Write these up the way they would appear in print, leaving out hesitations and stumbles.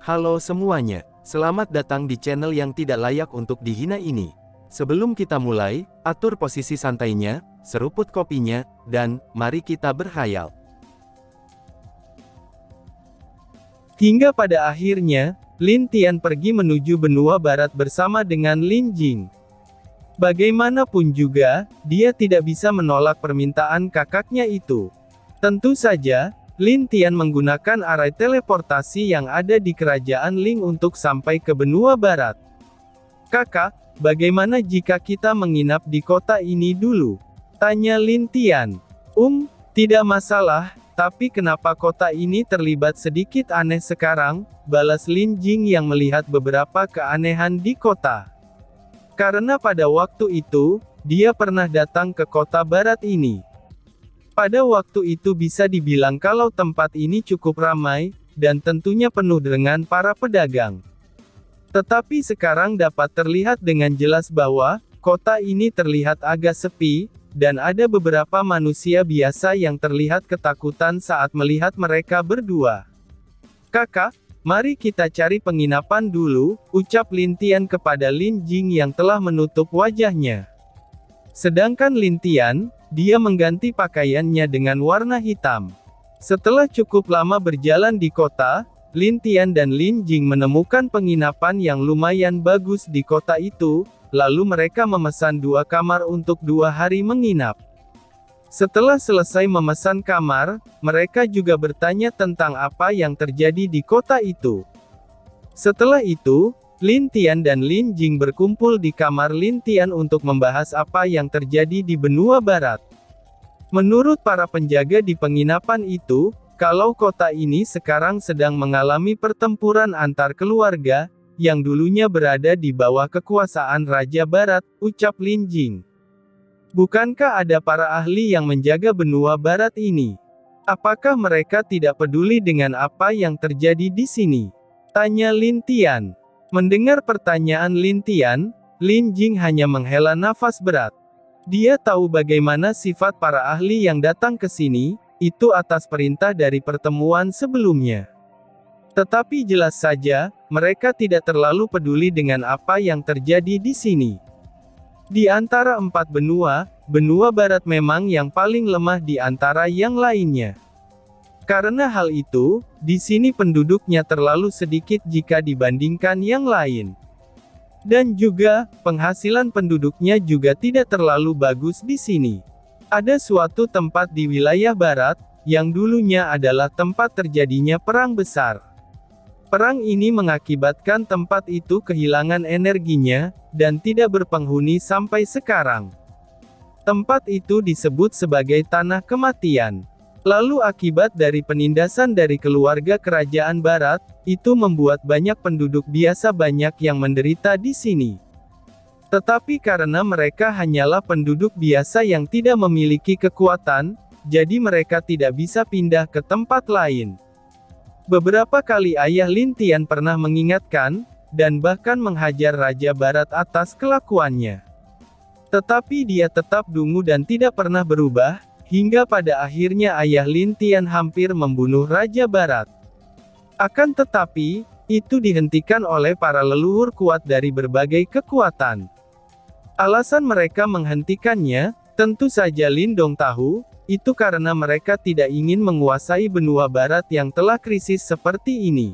Halo semuanya, selamat datang di channel yang tidak layak untuk dihina ini. Sebelum kita mulai, atur posisi santainya, seruput kopinya, dan mari kita berkhayal. Hingga pada akhirnya, Lin Tian pergi menuju benua barat bersama dengan Lin Jing. Bagaimanapun juga, dia tidak bisa menolak permintaan kakaknya itu. Tentu saja, Lin Tian menggunakan arai teleportasi yang ada di kerajaan Ling untuk sampai ke benua barat. "Kakak, bagaimana jika kita menginap di kota ini dulu?" tanya Lin Tian. Tidak masalah, tapi kenapa kota ini terlibat sedikit aneh sekarang?" balas Lin Jing yang melihat beberapa keanehan di kota. Karena pada waktu itu, dia pernah datang ke kota barat ini. Pada waktu itu bisa dibilang kalau tempat ini cukup ramai, dan tentunya penuh dengan para pedagang. Tetapi sekarang dapat terlihat dengan jelas bahwa, kota ini terlihat agak sepi, dan ada beberapa manusia biasa yang terlihat ketakutan saat melihat mereka berdua. "Kakak, mari kita cari penginapan dulu," ucap Lin Tian kepada Lin Jing yang telah menutup wajahnya. Sedangkan Lin Tian, dia mengganti pakaiannya dengan warna hitam. Setelah cukup lama berjalan di kota, Lin Tian dan Lin Jing menemukan penginapan yang lumayan bagus di kota itu, lalu mereka memesan 2 kamar untuk 2 hari menginap. Setelah selesai memesan kamar, mereka juga bertanya tentang apa yang terjadi di kota itu. Setelah itu, Lin Tian dan Lin Jing berkumpul di kamar Lin Tian untuk membahas apa yang terjadi di benua barat. Menurut para penjaga di penginapan itu, kalau kota ini sekarang sedang mengalami pertempuran antar keluarga, yang dulunya berada di bawah kekuasaan Raja Barat, ucap Lin Jing. "Bukankah ada para ahli yang menjaga benua barat ini? Apakah mereka tidak peduli dengan apa yang terjadi di sini?" tanya Lin Tian. Mendengar pertanyaan Lin Tian, Lin Jing hanya menghela nafas berat. Dia tahu bagaimana sifat para ahli yang datang ke sini, itu atas perintah dari pertemuan sebelumnya. Tetapi jelas saja, mereka tidak terlalu peduli dengan apa yang terjadi di sini. Di antara 4 benua, benua barat memang yang paling lemah di antara yang lainnya. Karena hal itu, di sini penduduknya terlalu sedikit jika dibandingkan yang lain. Dan juga, penghasilan penduduknya juga tidak terlalu bagus di sini. Ada suatu tempat di wilayah barat, yang dulunya adalah tempat terjadinya perang besar. Perang ini mengakibatkan tempat itu kehilangan energinya, dan tidak berpenghuni sampai sekarang. Tempat itu disebut sebagai Tanah Kematian. Lalu akibat dari penindasan dari keluarga kerajaan barat, itu membuat banyak penduduk biasa banyak yang menderita di sini. Tetapi karena mereka hanyalah penduduk biasa yang tidak memiliki kekuatan, jadi mereka tidak bisa pindah ke tempat lain. Beberapa kali ayah Lin Tian pernah mengingatkan, dan bahkan menghajar Raja Barat atas kelakuannya. Tetapi dia tetap dungu dan tidak pernah berubah, hingga pada akhirnya ayah Lin Tian hampir membunuh Raja Barat. Akan tetapi, itu dihentikan oleh para leluhur kuat dari berbagai kekuatan. Alasan mereka menghentikannya, tentu saja Lin Dong tahu, itu karena mereka tidak ingin menguasai benua barat yang telah krisis seperti ini.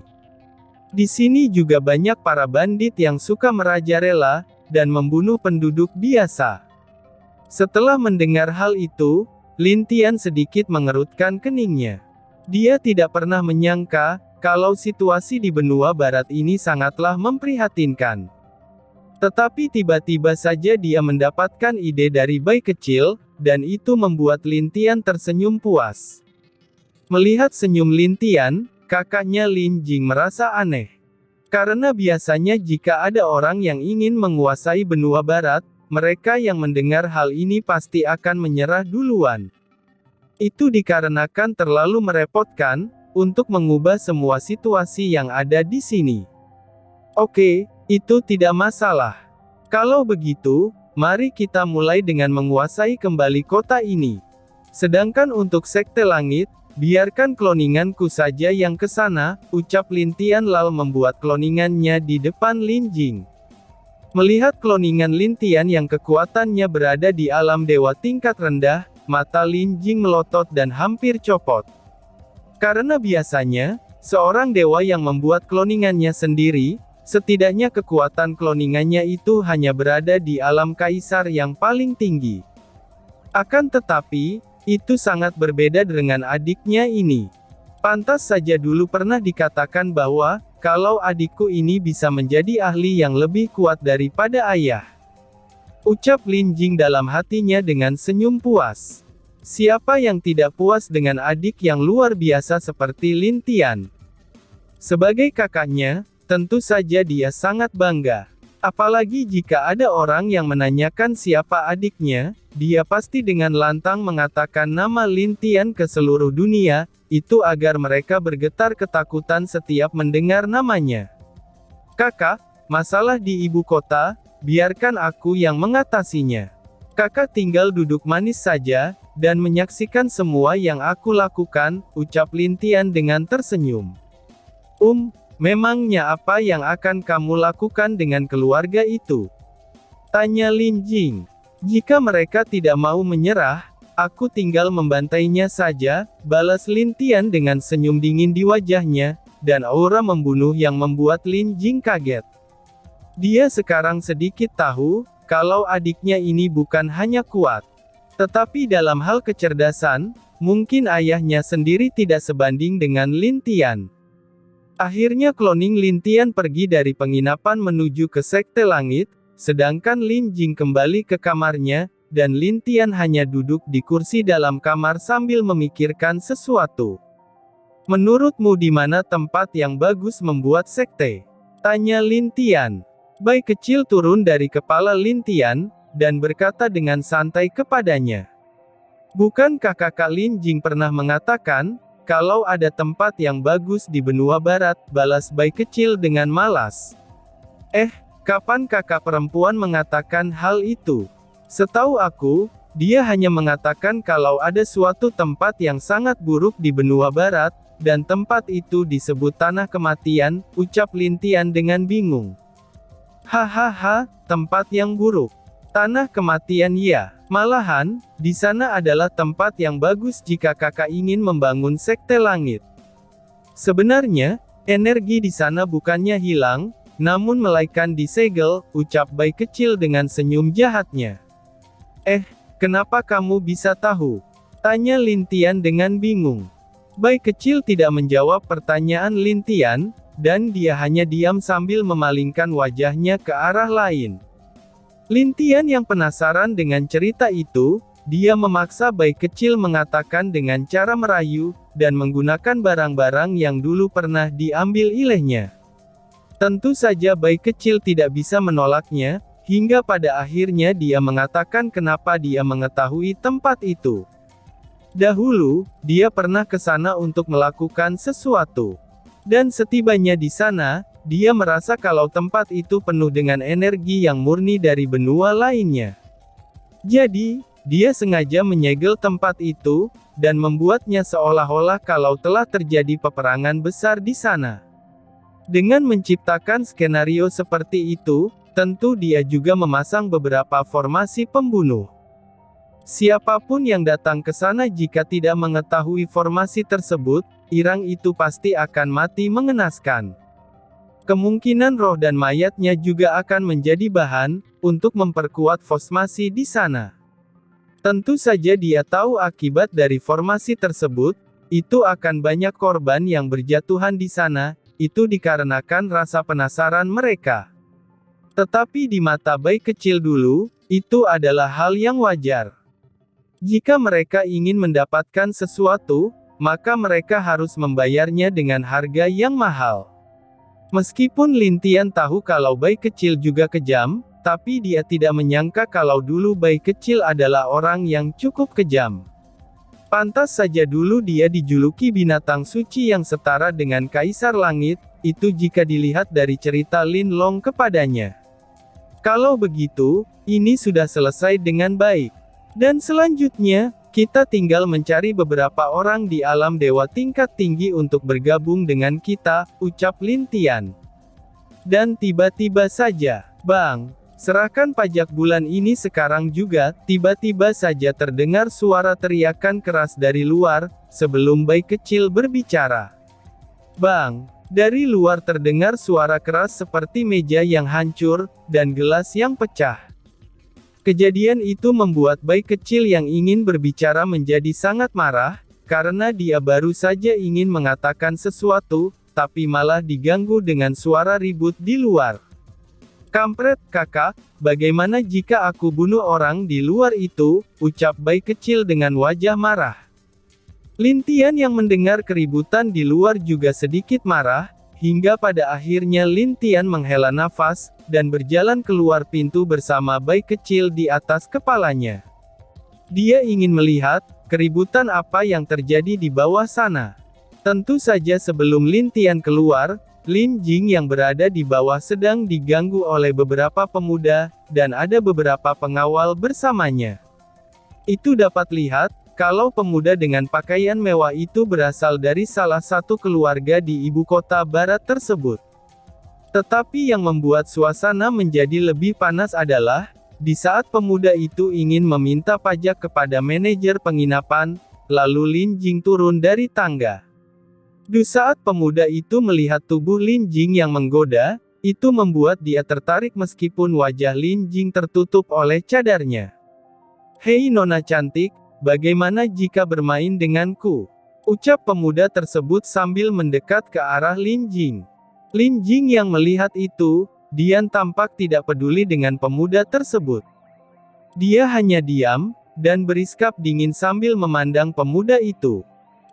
Di sini juga banyak para bandit yang suka merajalela, dan membunuh penduduk biasa. Setelah mendengar hal itu, Lin Tian sedikit mengerutkan keningnya. Dia tidak pernah menyangka, kalau situasi di benua barat ini sangatlah memprihatinkan. Tetapi tiba-tiba saja dia mendapatkan ide dari bayi kecil, dan itu membuat Lin Tian tersenyum puas. Melihat senyum Lin Tian, kakaknya Lin Jing merasa aneh. Karena biasanya jika ada orang yang ingin menguasai benua barat, mereka yang mendengar hal ini pasti akan menyerah duluan. Itu dikarenakan terlalu merepotkan, untuk mengubah semua situasi yang ada di sini. Oke, itu tidak masalah. Kalau begitu, mari kita mulai dengan menguasai kembali kota ini. Sedangkan untuk Sekte Langit, biarkan kloninganku saja yang ke sana, ucap Lin Tianlal membuat kloningannya di depan Lin Jing. Melihat kloningan Lin Tian yang kekuatannya berada di alam dewa tingkat rendah, mata Lin Jing melotot dan hampir copot. Karena biasanya, seorang dewa yang membuat kloningannya sendiri, setidaknya kekuatan kloningannya itu hanya berada di alam kaisar yang paling tinggi. Akan tetapi, itu sangat berbeda dengan adiknya ini. Pantas saja dulu pernah dikatakan bahwa, kalau adikku ini bisa menjadi ahli yang lebih kuat daripada ayah. Ucap Lin Jing dalam hatinya dengan senyum puas. Siapa yang tidak puas dengan adik yang luar biasa seperti Lin Tian? Sebagai kakaknya, tentu saja dia sangat bangga. Apalagi jika ada orang yang menanyakan siapa adiknya, dia pasti dengan lantang mengatakan nama Lin Tian ke seluruh dunia, itu agar mereka bergetar ketakutan setiap mendengar namanya. Kakak, masalah di ibu kota, biarkan aku yang mengatasinya. Kakak tinggal duduk manis saja, dan menyaksikan semua yang aku lakukan, ucap Lin Tian dengan tersenyum. Memangnya apa yang akan kamu lakukan dengan keluarga itu? Tanya Lin Jing. Jika mereka tidak mau menyerah, aku tinggal membantainya saja, balas Lin Tian dengan senyum dingin di wajahnya, dan aura membunuh yang membuat Lin Jing kaget. Dia sekarang sedikit tahu, kalau adiknya ini bukan hanya kuat, tetapi dalam hal kecerdasan, mungkin ayahnya sendiri tidak sebanding dengan Lin Tian. Akhirnya kloning Lin Tian pergi dari penginapan menuju ke Sekte Langit, sedangkan Lin Jing kembali ke kamarnya, dan Lin Tian hanya duduk di kursi dalam kamar sambil memikirkan sesuatu. Menurutmu di mana tempat yang bagus membuat sekte? Tanya Lin Tian. Bai kecil turun dari kepala Lin Tian, dan berkata dengan santai kepadanya. Bukankah kakak Lin Jing pernah mengatakan, kalau ada tempat yang bagus di benua barat, balas Bai kecil dengan malas. Kapan kakak perempuan mengatakan hal itu? Setahu aku, dia hanya mengatakan kalau ada suatu tempat yang sangat buruk di benua barat, dan tempat itu disebut Tanah Kematian, ucap Lin Tian dengan bingung. Hahaha, tempat yang buruk. Tanah Kematian ya. Malahan, di sana adalah tempat yang bagus jika kakak ingin membangun Sekte Langit. Sebenarnya, energi di sana bukannya hilang, namun melainkan disegel, ucap Bai kecil dengan senyum jahatnya. Kenapa kamu bisa tahu? Tanya Lin Tian dengan bingung. Bai kecil tidak menjawab pertanyaan Lin Tian, dan dia hanya diam sambil memalingkan wajahnya ke arah lain. Lin Tian yang penasaran dengan cerita itu, dia memaksa Bai kecil mengatakan dengan cara merayu, dan menggunakan barang-barang yang dulu pernah diambil olehnya. Tentu saja Bai kecil tidak bisa menolaknya, hingga pada akhirnya dia mengatakan kenapa dia mengetahui tempat itu. Dahulu, dia pernah ke sana untuk melakukan sesuatu. Dan setibanya di sana, dia merasa kalau tempat itu penuh dengan energi yang murni dari benua lainnya. Jadi, dia sengaja menyegel tempat itu, dan membuatnya seolah-olah kalau telah terjadi peperangan besar di sana. Dengan menciptakan skenario seperti itu, tentu dia juga memasang beberapa formasi pembunuh. Siapapun yang datang ke sana jika tidak mengetahui formasi tersebut, irang itu pasti akan mati mengenaskan. Kemungkinan roh dan mayatnya juga akan menjadi bahan untuk memperkuat formasi di sana. Tentu saja dia tahu akibat dari formasi tersebut, itu akan banyak korban yang berjatuhan di sana, itu dikarenakan rasa penasaran mereka. Tetapi di mata Bai kecil dulu, itu adalah hal yang wajar. Jika mereka ingin mendapatkan sesuatu, maka mereka harus membayarnya dengan harga yang mahal. Meskipun Lin Tian tahu kalau Bai kecil juga kejam, tapi dia tidak menyangka kalau dulu Bai kecil adalah orang yang cukup kejam. Pantas saja dulu dia dijuluki binatang suci yang setara dengan Kaisar Langit, itu jika dilihat dari cerita Lin Long kepadanya. Kalau begitu, ini sudah selesai dengan baik. Dan selanjutnya, Kita tinggal mencari beberapa orang di alam dewa tingkat tinggi untuk bergabung dengan kita, ucap Lin Tian. Dan tiba-tiba saja, bang, serahkan pajak bulan ini sekarang juga. Tiba-tiba saja terdengar suara teriakan keras dari luar, sebelum bayi kecil berbicara. Bang, dari luar terdengar suara keras seperti meja yang hancur, dan gelas yang pecah. Kejadian itu membuat bayi kecil yang ingin berbicara menjadi sangat marah, karena dia baru saja ingin mengatakan sesuatu, tapi malah diganggu dengan suara ribut di luar. Kampret, kakak, bagaimana jika aku bunuh orang di luar itu, ucap bayi kecil dengan wajah marah. Lin Tian yang mendengar keributan di luar juga sedikit marah, hingga pada akhirnya Lin Tian menghela nafas, dan berjalan keluar pintu bersama bayi kecil di atas kepalanya. Dia ingin melihat, keributan apa yang terjadi di bawah sana. Tentu saja sebelum Lin Tian keluar, Lin Jing yang berada di bawah sedang diganggu oleh beberapa pemuda, dan ada beberapa pengawal bersamanya. Itu dapat lihat, kalau pemuda dengan pakaian mewah itu berasal dari salah satu keluarga di ibu kota barat tersebut. Tetapi yang membuat suasana menjadi lebih panas adalah, di saat pemuda itu ingin meminta pajak kepada manajer penginapan, lalu Lin Jing turun dari tangga. Di saat pemuda itu melihat tubuh Lin Jing yang menggoda, itu membuat dia tertarik meskipun wajah Lin Jing tertutup oleh cadarnya. "Hei nona cantik, bagaimana jika bermain denganku?" ucap pemuda tersebut sambil mendekat ke arah Lin Jing. Lin Jing yang melihat itu, Dian tampak tidak peduli dengan pemuda tersebut. Dia hanya diam, dan beriskap dingin sambil memandang pemuda itu.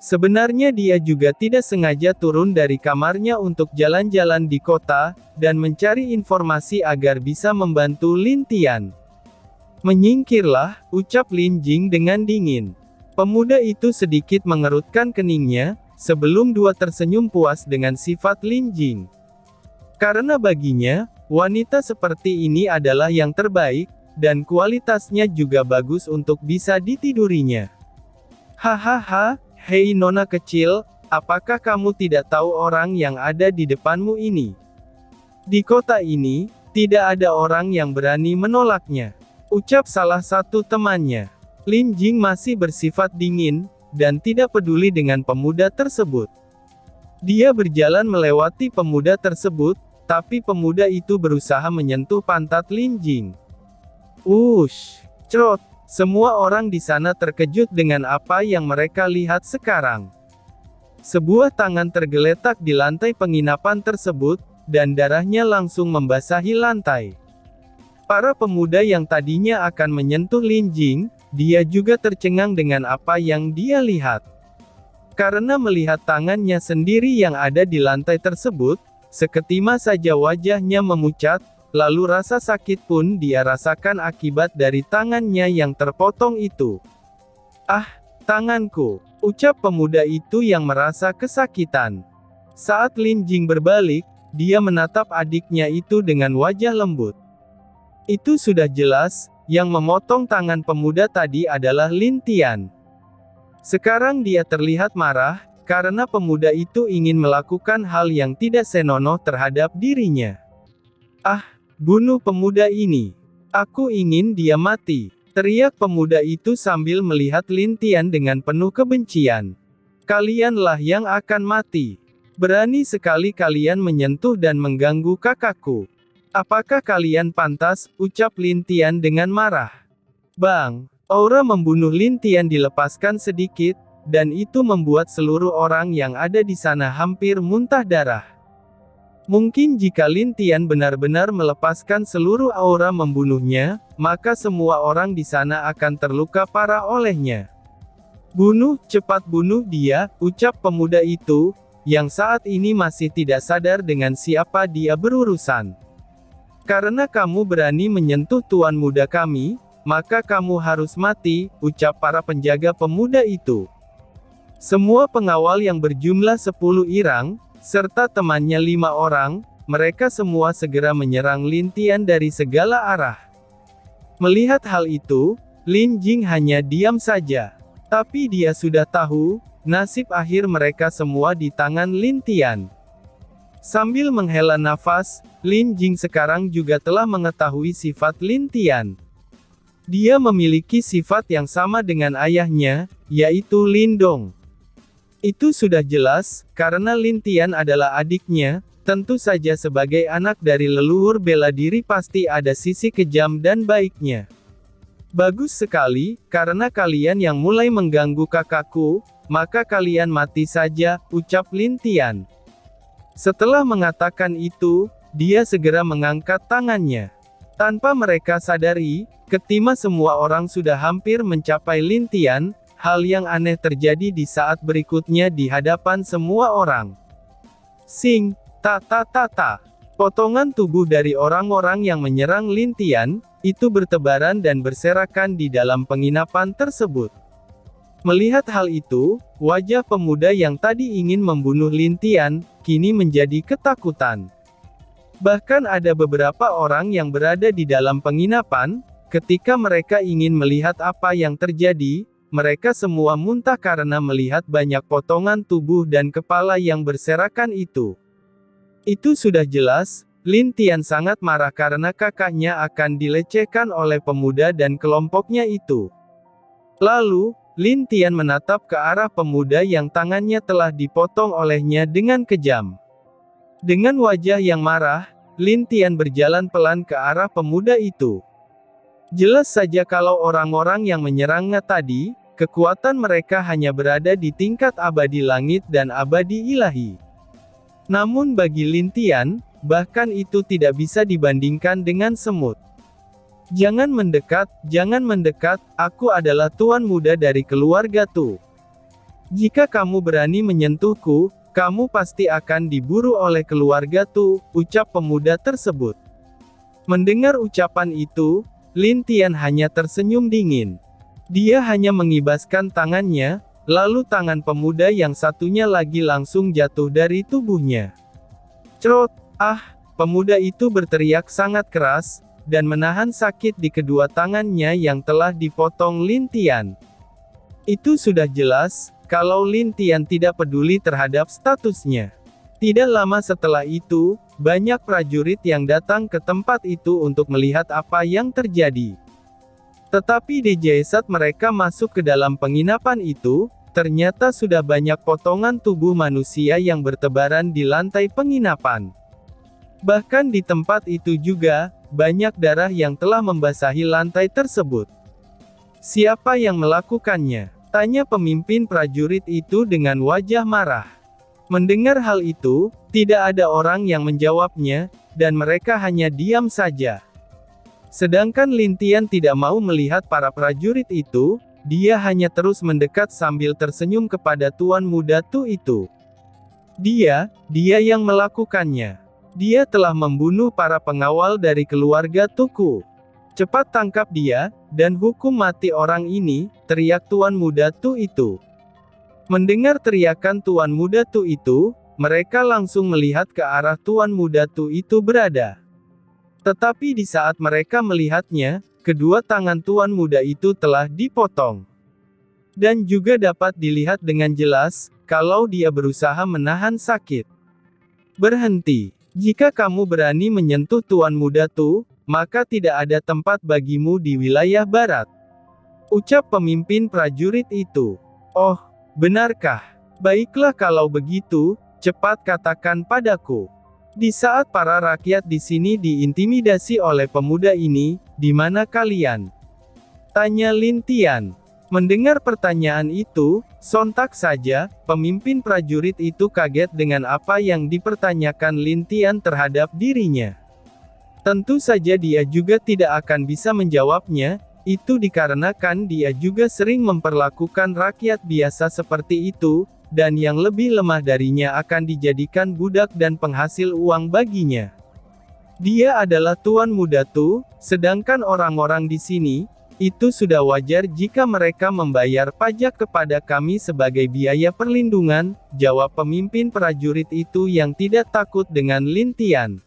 Sebenarnya dia juga tidak sengaja turun dari kamarnya untuk jalan-jalan di kota, dan mencari informasi agar bisa membantu Lin Tian. "Menyingkirlah," ucap Lin Jing dengan dingin. Pemuda itu sedikit mengerutkan keningnya, sebelum dia tersenyum puas dengan sifat Lin Jing. Karena baginya, wanita seperti ini adalah yang terbaik, dan kualitasnya juga bagus untuk bisa ditidurinya. "Hahaha, hei nona kecil, apakah kamu tidak tahu orang yang ada di depanmu ini? Di kota ini, tidak ada orang yang berani menolaknya," ucap salah satu temannya. Lin Jing masih bersifat dingin, dan tidak peduli dengan pemuda tersebut. Dia berjalan melewati pemuda tersebut, tapi pemuda itu berusaha menyentuh pantat Lin Jing. Wush! Crot! Semua orang di sana terkejut dengan apa yang mereka lihat sekarang. Sebuah tangan tergeletak di lantai penginapan tersebut, dan darahnya langsung membasahi lantai. Para pemuda yang tadinya akan menyentuh Lin Jing, dia juga tercengang dengan apa yang dia lihat. Karena melihat tangannya sendiri yang ada di lantai tersebut, seketika saja wajahnya memucat, lalu rasa sakit pun dia rasakan akibat dari tangannya yang terpotong itu. "Ah, tanganku," ucap pemuda itu yang merasa kesakitan. Saat Lin Jing berbalik, dia menatap adiknya itu dengan wajah lembut. Itu sudah jelas, yang memotong tangan pemuda tadi adalah Lin Tian. Sekarang dia terlihat marah, karena pemuda itu ingin melakukan hal yang tidak senonoh terhadap dirinya. "Ah, bunuh pemuda ini. Aku ingin dia mati," teriak pemuda itu sambil melihat Lin Tian dengan penuh kebencian. "Kalianlah yang akan mati. Berani sekali kalian menyentuh dan mengganggu kakakku. Apakah kalian pantas?" ucap Lin Tian dengan marah. Bang! Aura membunuh Lin Tian dilepaskan sedikit, dan itu membuat seluruh orang yang ada di sana hampir muntah darah. Mungkin jika Lin Tian benar-benar melepaskan seluruh aura membunuhnya, maka semua orang di sana akan terluka parah olehnya. "Bunuh, cepat bunuh dia," ucap pemuda itu, yang saat ini masih tidak sadar dengan siapa dia berurusan. "Karena kamu berani menyentuh tuan muda kami, maka kamu harus mati," ucap para penjaga pemuda itu. Semua pengawal yang berjumlah 10 irang, serta temannya 5 orang, mereka semua segera menyerang Lin Tian dari segala arah. Melihat hal itu, Lin Jing hanya diam saja. Tapi dia sudah tahu, nasib akhir mereka semua di tangan Lin Tian. Sambil menghela nafas, Lin Jing sekarang juga telah mengetahui sifat Lin Tian. Dia memiliki sifat yang sama dengan ayahnya, yaitu Lin Dong. Itu sudah jelas, karena Lin Tian adalah adiknya, tentu saja sebagai anak dari leluhur bela diri pasti ada sisi kejam dan baiknya. Bagus sekali, karena kalian yang mulai mengganggu kakakku, maka kalian mati saja, ucap Lin Tian. Setelah mengatakan itu, dia segera mengangkat tangannya. Tanpa mereka sadari, ketika semua orang sudah hampir mencapai Lin Tian, hal yang aneh terjadi di saat berikutnya di hadapan semua orang. Sing, ta ta ta ta. Potongan tubuh dari orang-orang yang menyerang Lin Tian, itu bertebaran dan berserakan di dalam penginapan tersebut. Melihat hal itu, wajah pemuda yang tadi ingin membunuh Lin Tian, kini menjadi ketakutan. Bahkan ada beberapa orang yang berada di dalam penginapan, ketika mereka ingin melihat apa yang terjadi, mereka semua muntah karena melihat banyak potongan tubuh dan kepala yang berserakan itu. Itu sudah jelas, Lin Tian sangat marah karena kakaknya akan dilecehkan oleh pemuda dan kelompoknya itu. Lalu, Lin Tian menatap ke arah pemuda yang tangannya telah dipotong olehnya dengan kejam. Dengan wajah yang marah, Lin Tian berjalan pelan ke arah pemuda itu. Jelas saja kalau orang-orang yang menyerangnya tadi, kekuatan mereka hanya berada di tingkat abadi langit dan abadi ilahi. Namun bagi Lin Tian, bahkan itu tidak bisa dibandingkan dengan semut. Jangan mendekat, aku adalah tuan muda dari keluarga Tu. Jika kamu berani menyentuhku, kamu pasti akan diburu oleh keluarga Tu, ucap pemuda tersebut. Mendengar ucapan itu, Lin Tian hanya tersenyum dingin. Dia hanya mengibaskan tangannya, lalu tangan pemuda yang satunya lagi langsung jatuh dari tubuhnya. Cerot! Ah! Pemuda itu berteriak sangat keras, dan menahan sakit di kedua tangannya yang telah dipotong Lin Tian. Itu sudah jelas, kalau Lin Tian tidak peduli terhadap statusnya. Tidak lama setelah itu, banyak prajurit yang datang ke tempat itu untuk melihat apa yang terjadi. Tetapi di saat mereka masuk ke dalam penginapan itu, ternyata sudah banyak potongan tubuh manusia yang bertebaran di lantai penginapan. Bahkan di tempat itu juga, banyak darah yang telah membasahi lantai tersebut. Siapa yang melakukannya? Tanya pemimpin prajurit itu dengan wajah marah. Mendengar hal itu, tidak ada orang yang menjawabnya, dan mereka hanya diam saja. Sedangkan Lin Tian tidak mau melihat para prajurit itu, dia hanya terus mendekat sambil tersenyum kepada tuan muda Tu itu. Dia yang melakukannya. Dia telah membunuh para pengawal dari keluarga Tuku. Cepat tangkap dia, dan hukum mati orang ini, teriak tuan muda Tu itu. Mendengar teriakan tuan muda Tu itu, mereka langsung melihat ke arah tuan muda Tu itu berada. Tetapi di saat mereka melihatnya, kedua tangan tuan muda itu telah dipotong. Dan juga dapat dilihat dengan jelas, kalau dia berusaha menahan sakit. Berhenti. Jika kamu berani menyentuh tuan muda Tu, maka tidak ada tempat bagimu di wilayah barat. Ucap pemimpin prajurit itu. Oh, benarkah? Baiklah kalau begitu, cepat katakan padaku. Di saat para rakyat di sini diintimidasi oleh pemuda ini, di mana kalian? Tanya Lin Tian. Mendengar pertanyaan itu, sontak saja, pemimpin prajurit itu kaget dengan apa yang dipertanyakan Lin Tian terhadap dirinya. Tentu saja dia juga tidak akan bisa menjawabnya, itu dikarenakan dia juga sering memperlakukan rakyat biasa seperti itu, dan yang lebih lemah darinya akan dijadikan budak dan penghasil uang baginya. Dia adalah tuan muda Tu, sedangkan orang-orang di sini, itu sudah wajar jika mereka membayar pajak kepada kami sebagai biaya perlindungan, jawab pemimpin prajurit itu yang tidak takut dengan Lin Tian.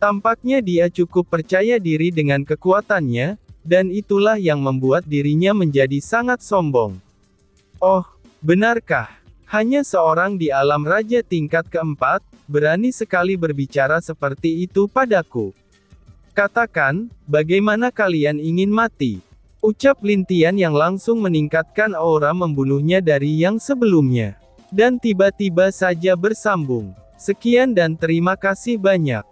Tampaknya dia cukup percaya diri dengan kekuatannya, dan itulah yang membuat dirinya menjadi sangat sombong. Oh, benarkah? Hanya seorang di alam raja tingkat keempat, berani sekali berbicara seperti itu padaku. Katakan, bagaimana kalian ingin mati? Ucap Lin Tian yang langsung meningkatkan aura membunuhnya dari yang sebelumnya. Dan tiba-tiba saja bersambung. Sekian dan terima kasih banyak.